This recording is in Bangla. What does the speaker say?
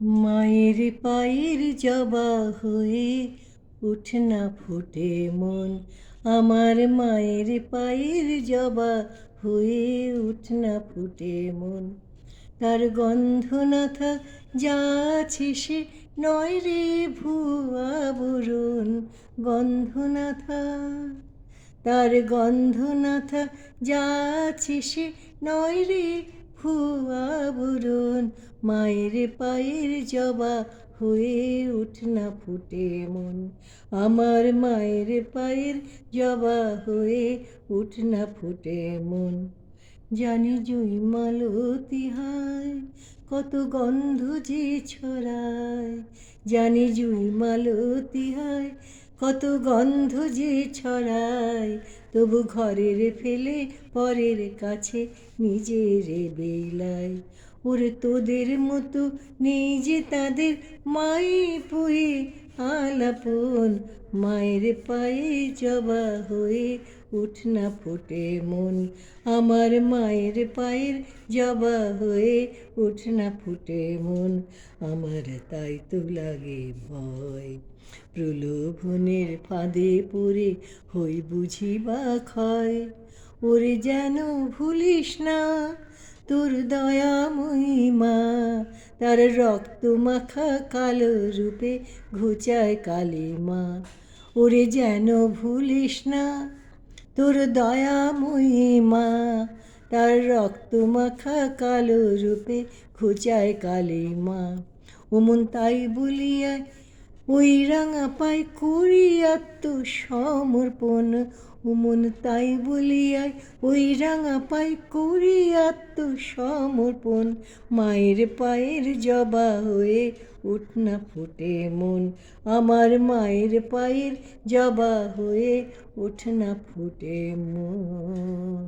মায়ের পায়ের জবা হয়ে উঠ না ফুটে মন, আমার মায়ের পায়ের জবা হয়ে উঠ না ফুটে মন। তার গন্ধ না থাক যা আছে সে নয় রে ভুয়া বরণ, গন্ধ না থাক তার গন্ধ না থাক যা আছে সে নয় রে ভুয়া বরণ। মায়ের পায়ের জবা হয়ে উঠ না ফুটে মন, আমার মায়ের পায়ের জবা হয়ে উঠ না ফুটে মন। জানি জুই মালতী হায় কত গন্ধ যে ছড়ায়, জানি জুই মালতী হায় কত গন্ধ যে ছড়ায়, তবু ঘরের ফেলে পরের কাছে নিজের বেলায়। ওরে তোদের মতো নেই যে তাদের মাই পুয়ে আলাপন, মায়ের পায়ে জবা হয়ে উঠ না ফোটে মন, আমার মায়ের পায়ের জবা হয়ে উঠ না ফুটে মন। আমার তাই তো লাগে ভয়, প্রলোভনের ফাঁদে পড়ে হই বুঝি বা ক্ষয়। ওরে যেন ভুলিস না তোর দয়াময়ী মা, তার রক্ত মাখা কালো রূপে ঘুচায় কালিমা। ওরে যেন ভুলিস না তোর দয়াময়ী মা, তার রক্ত মাখা কালো রূপে ঘুচায় কালিমা। ওমন তাই বলিয়ায় ওই রাঙা পায় করি আত্মসমর্পণ, ওমন তাই বলিয়ায় ওই রাঙা পায় করি আত্মসমর্পণ। মায়ের পায়ের জবা হয়ে উঠ না ফুটে মন, আমার মায়ের পায়ের জবা হয়ে উঠ না ফুটে মন।